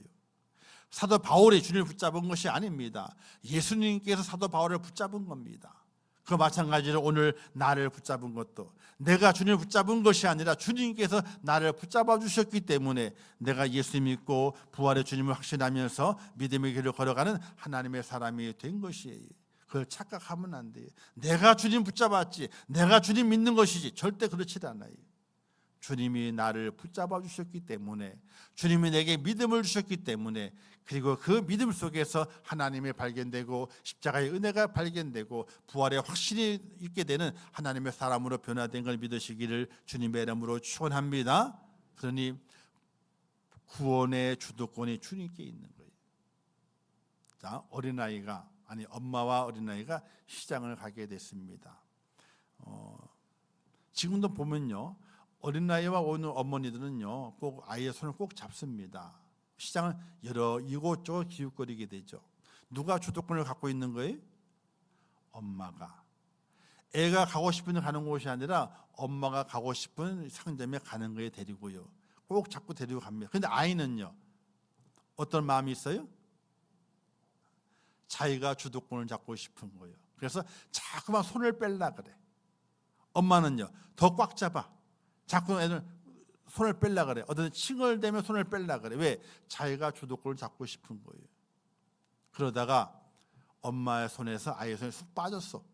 사도 바울이 주님을 붙잡은 것이 아닙니다. 예수님께서 사도 바울을 붙잡은 겁니다. 그 마찬가지로 오늘 나를 붙잡은 것도 내가 주님을 붙잡은 것이 아니라 주님께서 나를 붙잡아 주셨기 때문에 내가 예수 믿고 부활의 주님을 확신하면서 믿음의 길을 걸어가는 하나님의 사람이 된 것이에요. 그걸 착각하면 안 돼요. 내가 주님 붙잡았지, 내가 주님 믿는 것이지, 절대 그렇지 않아요. 주님이 나를 붙잡아 주셨기 때문에, 주님이 내게 믿음을 주셨기 때문에, 그리고 그 믿음 속에서 하나님의 발견되고 십자가의 은혜가 발견되고 부활의 확신이 있게 되는 하나님의 사람으로 변화된 걸 믿으시기를 주님의 이름으로 축원합니다. 그러니 구원의 주도권이 주님께 있는 거예요. 자, 엄마와 어린아이가 시장을 가게 됐습니다. 지금도 보면요, 어린아이와 오는 어머니들은요, 꼭 아이의 손을 꼭 잡습니다. 시장은 여러 이곳저곳 기웃거리게 되죠. 누가 주도권을 갖고 있는 거예요? 엄마가. 애가 가고 싶은 데 가는 곳이 아니라 엄마가 가고 싶은 상점에 가는 거에 데리고요. 꼭 자꾸 데리고 갑니다. 그런데 아이는요, 어떤 마음이 있어요? 자기가 주도권을 잡고 싶은 거예요. 그래서 자꾸만 손을 뺄라 그래. 엄마는요, 더 꽉 잡아. 자꾸 애들 손을 뺄라 그래. 어떤 칭얼대며 손을 뺄라 그래. 왜? 자기가 주도권을 잡고 싶은 거예요. 그러다가 엄마의 손에서 아이의 손에 쑥 빠졌어.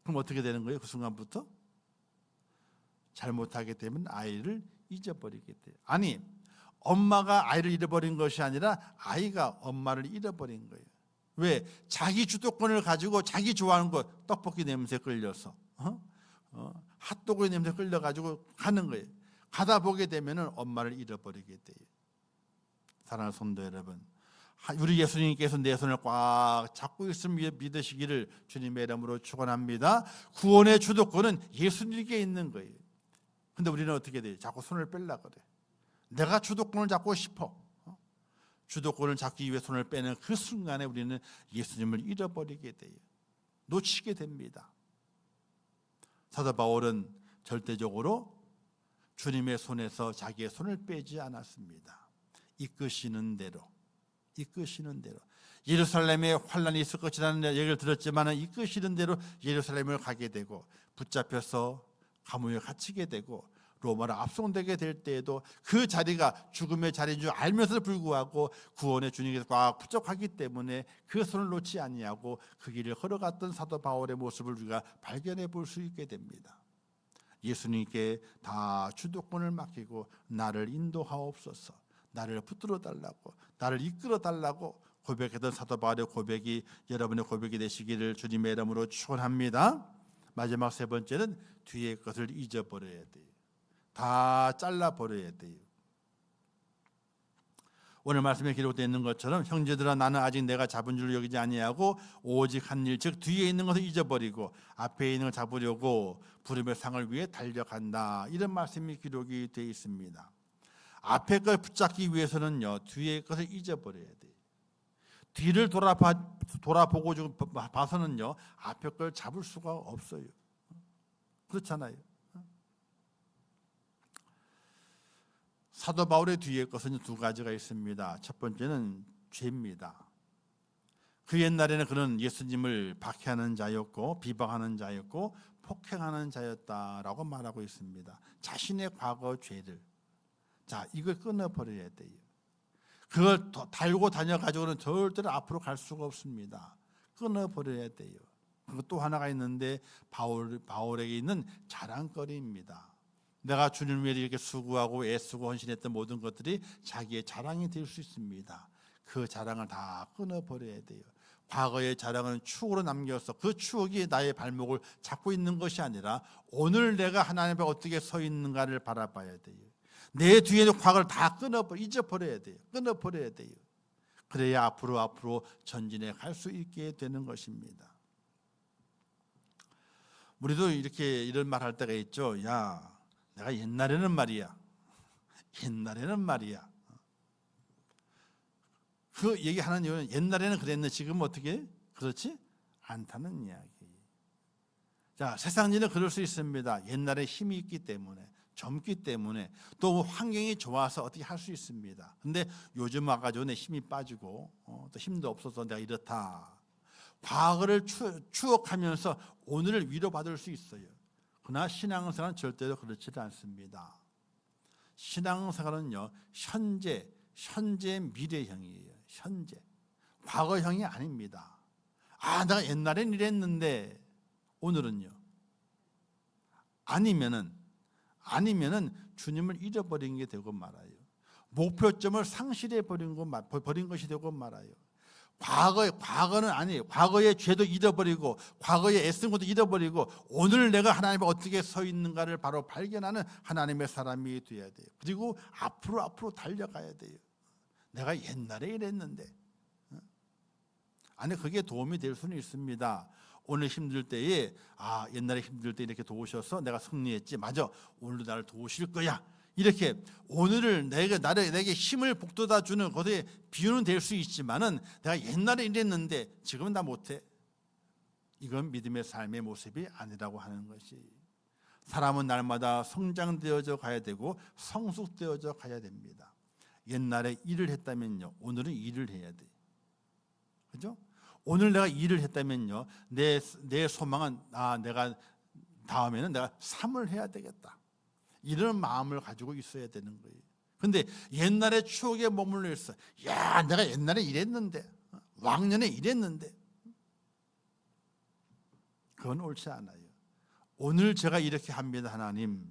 그럼 어떻게 되는 거예요? 그 순간부터 잘못하게 되면 아이를 잊어버리게 돼요. 아니, 엄마가 아이를 잃어버린 것이 아니라 아이가 엄마를 잃어버린 거예요. 왜? 자기 주도권을 가지고 자기 좋아하는 것, 떡볶이 냄새 끌려서 핫도그 냄새 끌려가지고 가는 거예요. 가다 보게 되면 엄마를 잃어버리게 돼요. 사랑하는 성도 여러분, 우리 예수님께서 내 손을 꽉 잡고 있음을 믿으시기를 주님의 이름으로 축원합니다. 구원의 주도권은 예수님께 있는 거예요. 근데 우리는 어떻게 돼요? 자꾸 손을 뺄라 그래. 내가 주도권을 잡고 싶어. 주도권을 잡기 위해 손을 빼는 그 순간에 우리는 예수님을 잃어버리게 돼요. 놓치게 됩니다. 사도 바울은 절대적으로 주님의 손에서 자기의 손을 빼지 않았습니다. 이끄시는 대로 예루살렘에 환란이 있을 것이라는 얘기를 들었지만 이끄시는 대로 예루살렘을 가게 되고 붙잡혀서 감옥에 갇히게 되고 로마로 압송되게 될 때에도 그 자리가 죽음의 자리인 줄 알면서도 불구하고 구원의 주님께서 꽉 붙잡하기 때문에 그 손을 놓지 아니하고 그 길을 걸어갔던 사도 바울의 모습을 우리가 발견해 볼 수 있게 됩니다. 예수님께 다 주도권을 맡기고 나를 인도하옵소서, 나를 붙들어 달라고, 나를 이끌어 달라고 고백했던 사도 바울의 고백이 여러분의 고백이 되시기를 주님의 이름으로 축원합니다. 마지막 세 번째는 뒤의 것을 잊어버려야 돼요. 다 잘라버려야 돼요. 오늘 말씀에 기록되어 있는 것처럼 형제들아 나는 아직 내가 잡은 줄 여기지 아니하고 오직 한 일 즉 뒤에 있는 것을 잊어버리고 앞에 있는 걸 잡으려고 부름의 상을 위해 달려간다. 이런 말씀이 기록이 되어 있습니다. 앞에 걸 붙잡기 위해서는요, 뒤에 것을 잊어버려야 돼요. 뒤를 돌아보고 봐서는요, 앞에 걸 잡을 수가 없어요. 그렇잖아요. 사도 바울의 뒤에 것은 두 가지가 있습니다. 첫 번째는 죄입니다. 그 옛날에는 그는 예수님을 박해하는 자였고 비방하는 자였고 폭행하는 자였다라고 말하고 있습니다. 자신의 과거 죄를, 자, 이걸 끊어버려야 돼요. 그걸 달고 다녀가지고는 절대로 앞으로 갈 수가 없습니다. 끊어버려야 돼요. 그리고 또 하나가 있는데 바울에게 있는 자랑거리입니다. 내가 주님을 위해 이렇게 수고하고 애쓰고 헌신했던 모든 것들이 자기의 자랑이 될 수 있습니다. 그 자랑을 다 끊어버려야 돼요. 과거의 자랑은 추억으로 남겨서 그 추억이 나의 발목을 잡고 있는 것이 아니라 오늘 내가 하나님 앞에 어떻게 서 있는가를 바라봐야 돼요. 내 뒤에 있는 과거를 다 잊어버려야 돼요. 끊어버려야 돼요. 그래야 앞으로 전진해 갈 수 있게 되는 것입니다. 우리도 이렇게 이런 말 할 때가 있죠. 야, 내가 옛날에는 말이야. 그 얘기하는 이유는 옛날에는 그랬는데 지금 어떻게? 그렇지 않다는 이야기. 자, 세상 일은 그럴 수 있습니다. 옛날에 힘이 있기 때문에, 젊기 때문에 또 환경이 좋아서 어떻게 할 수 있습니다. 근데 요즘 와가지고 내 힘이 빠지고 또 힘도 없어서 내가 이렇다. 과거를 추억하면서 오늘을 위로받을 수 있어요. 그러나 신앙생활은 절대로 그렇지 않습니다. 신앙생활은요, 현재 미래형이에요. 현재. 과거형이 아닙니다. 아, 내가 옛날엔 이랬는데 오늘은요. 아니면은 주님을 잃어버린 게 되고 말아요. 목표점을 상실해 버린 것이 되고 말아요. 과거는 아니에요. 과거의 죄도 잃어버리고 과거의 애쓴 것도 잃어버리고 오늘 내가 하나님 앞에 어떻게 서 있는가를 바로 발견하는 하나님의 사람이 되어야 돼요. 그리고 앞으로 달려가야 돼요. 내가 옛날에 이랬는데. 아니, 그게 도움이 될 수는 있습니다. 오늘 힘들 때에 옛날에 힘들 때 이렇게 도우셔서 내가 승리했지. 맞아. 오늘도 나를 도우실 거야. 이렇게 오늘을 내게 힘을 북돋아 주는 것에 비유는 될 수 있지만은 내가 옛날에 이랬는데 지금은 나 못해. 이건 믿음의 삶의 모습이 아니라고 하는 것이. 사람은 날마다 성장되어져 가야 되고 성숙되어져 가야 됩니다. 옛날에 일을 했다면요, 오늘은 일을 해야 돼. 그죠? 오늘 내가 일을 했다면요, 내 소망은 내가 다음에는 내가 삶을 해야 되겠다. 이런 마음을 가지고 있어야 되는 거예요. 근데 옛날에 추억에 머물러 있어. 야, 내가 옛날에 이랬는데, 왕년에 이랬는데. 그건 옳지 않아요. 오늘 제가 이렇게 합니다, 하나님.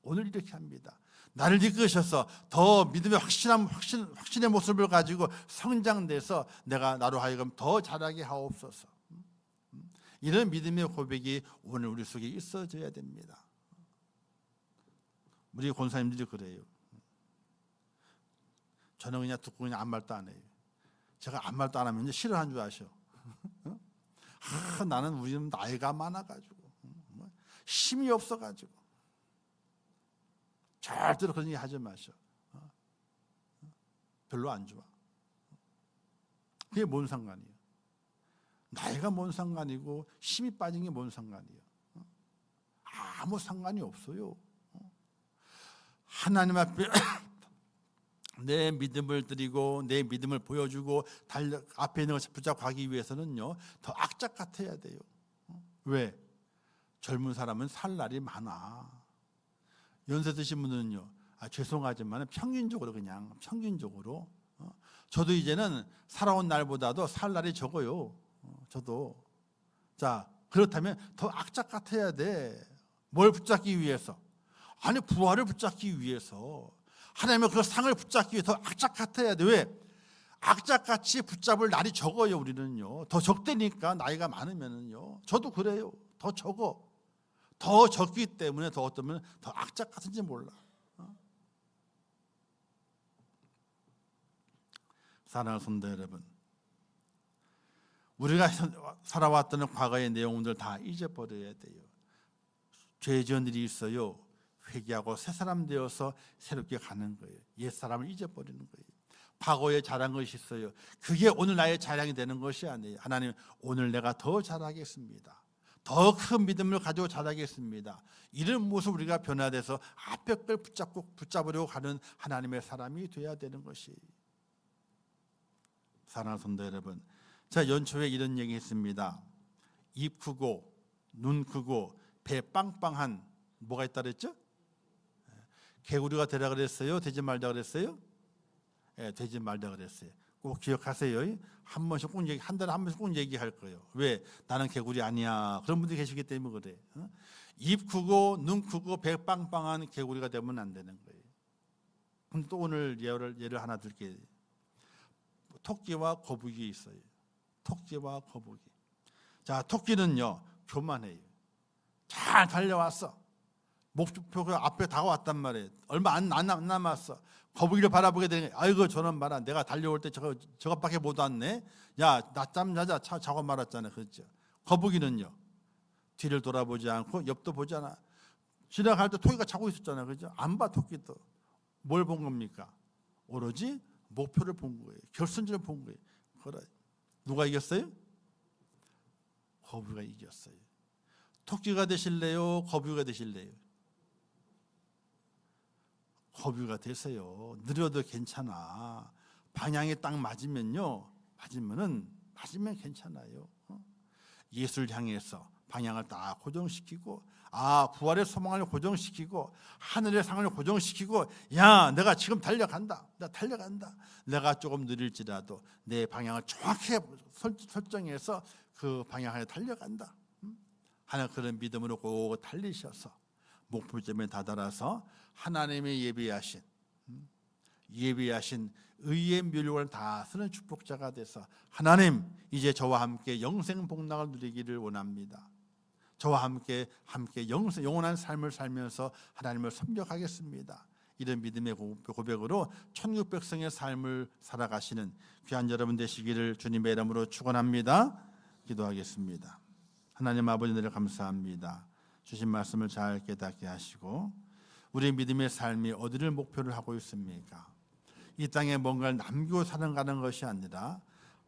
오늘 이렇게 합니다. 나를 이끄셔서 더 믿음의 확신의 모습을 가지고 성장돼서 내가 나로 하여금 더 잘하게 하옵소서. 이런 믿음의 고백이 오늘 우리 속에 있어져야 됩니다. 우리 권사님들이 그래요. 저는 그냥 듣고 그냥 아무 말도 안 해요. 제가 아무 말도 안 하면 싫어하는 줄 아셔. 나는 우리 나이가 많아가지고 힘이 없어가지고. 절대로 그런 얘기 하지 마셔. 별로 안 좋아. 그게 뭔 상관이에요? 나이가 뭔 상관이고 힘이 빠진 게 뭔 상관이에요? 아무 상관이 없어요. 하나님 앞에 내 믿음을 드리고 내 믿음을 보여주고 앞에 있는 것을 붙잡고 가기 위해서는요, 더 악착 같아야 돼요. 왜? 젊은 사람은 살 날이 많아. 연세 드신 분들은요, 죄송하지만 평균적으로 저도 이제는 살아온 날보다도 살 날이 적어요. 저도. 자, 그렇다면 더 악착 같아야 돼. 뭘 붙잡기 위해서? 아니, 부활을 붙잡기 위해서. 하나님의 그 상을 붙잡기 위해서 더 악착 같아야 돼. 왜? 악착같이 붙잡을 날이 적어요. 우리는요. 더 적대니까, 나이가 많으면은요. 저도 그래요. 더 적어. 더 적기 때문에 더 어쩌면 더 악착 같은지 몰라. 사랑하는 성도 여러분, 우리가 살아왔던 과거의 내용들 다 잊어버려야 돼요. 죄 지은 일이 있어요. 회개하고 새 사람 되어서 새롭게 가는 거예요. 옛 사람을 잊어버리는 거예요. 과거에 잘한 것이 있어요. 그게 오늘 나의 자랑이 되는 것이 아니에요. 하나님, 오늘 내가 더 잘하겠습니다. 더 큰 믿음을 가지고 잘하겠습니다. 이런 모습 우리가 변화돼서 앞에 걸 붙잡으려고 가는 하나님의 사람이 돼야 되는 것이. 사랑하는 성도 여러분, 자, 연초에 이런 얘기 했습니다. 입 크고 눈 크고 배 빵빵한 뭐가 있다 그랬죠? 개구리가 되라 그랬어요? 되지 말자 그랬어요? 되지 말자 그랬어요. 꼭 기억하세요. 한 달에 한 번씩 꼭 얘기할 거예요. 왜? 나는 개구리 아니야. 그런 분들이 계시기 때문에 그래. 입 크고 눈 크고 배 빵빵한 개구리가 되면 안 되는 거예요. 그럼 또 오늘 예를 하나 들게요. 토끼와 거북이 있어요. 토끼와 거북이. 자, 토끼는요, 교만해요. 잘 달려왔어. 목표가 앞에 다가왔단 말이에요. 얼마 안 남았어. 거북이를 바라보게 되는 거예요. 아이고, 저런 봐라. 내가 달려올 때 저것밖에 못 왔네. 야, 낮잠 자자. 자고 말았잖아요. 그렇죠? 거북이는요, 뒤를 돌아보지 않고 옆도 보지 않아. 지나갈 때 토끼가 자고 있었잖아요. 그렇죠? 안 봐, 토끼도. 뭘 본 겁니까? 오로지 목표를 본 거예요. 결선지를 본 거예요. 그래. 누가 이겼어요? 거북이가 이겼어요. 토끼가 되실래요? 거북이가 되실래요? 거부가 되세요. 느려도 괜찮아. 방향이 딱 맞으면요. 맞으면 괜찮아요. 예수를 향해서 방향을 딱 고정시키고, 부활의 소망을 고정시키고, 하늘의 상을 고정시키고, 내가 지금 달려간다. 내가 조금 느릴지라도 내 방향을 정확히 설정해서 그 방향에 달려간다 하는 그런 믿음으로 꼭 달리셔서 목표점에 다다라서 하나님의 예비하신 의의 묘력을 다 쓰는 축복자가 돼서, 하나님 이제 저와 함께 영생 복락을 누리기를 원합니다. 저와 함께 영원한 삶을 살면서 하나님을 섬겨가겠습니다. 이런 믿음의 고백으로 천국 백성의 삶을 살아가시는 귀한 여러분 되시기를 주님의 이름으로 축원합니다. 기도하겠습니다. 하나님 아버지, 늘 감사합니다. 주신 말씀을 잘 깨닫게 하시고, 우리 믿음의 삶이 어디를 목표를 하고 있습니까? 이 땅에 뭔가를 남기고 살아가는 것이 아니라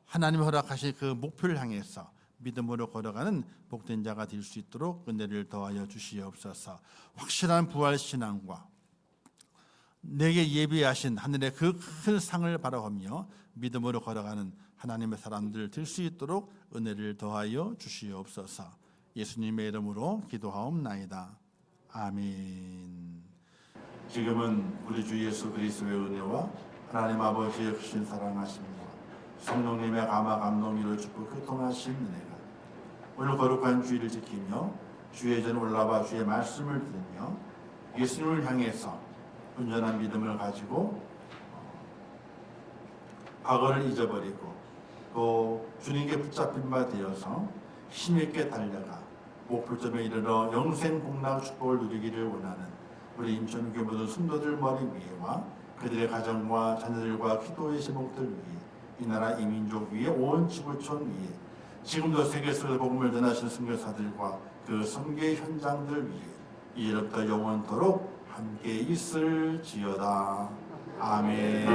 하나님이 허락하신 그 목표를 향해서 믿음으로 걸어가는 복된 자가 될 수 있도록 은혜를 더하여 주시옵소서. 확실한 부활 신앙과 내게 예비하신 하늘의 그 큰 상을 바라보며 믿음으로 걸어가는 하나님의 사람들 될 수 있도록 은혜를 더하여 주시옵소서. 예수님의 이름으로 기도하옵나이다. 아멘. 지금은 우리 주 예수 그리스도의 은혜와 하나님 아버지의 크신 사랑하심과 성령님의 감화 감동 위로 축복 교통하신 은혜가 오늘 거룩한 주일을 지키며 주의 전 올라와 주의 말씀을 들으며 예수님을 향해서 온전한 믿음을 가지고 과거를 잊어버리고 또 주님께 붙잡힌 바 되어서 힘있게 달려가 목표점에 이르러 영생 복락 축복을 누리기를 원하는 우리 인천교회 모든 성도들 머리 위에와 그들의 가정과 자녀들과 기도의 제목들 위에, 이 나라 이민족 위에, 온 지구촌 위에, 지금도 세계 속에서 복음을 전하시는 선교사들과 그 선교의 현장들 위에 이제부터 영원토록 함께 있을지어다. 아멘.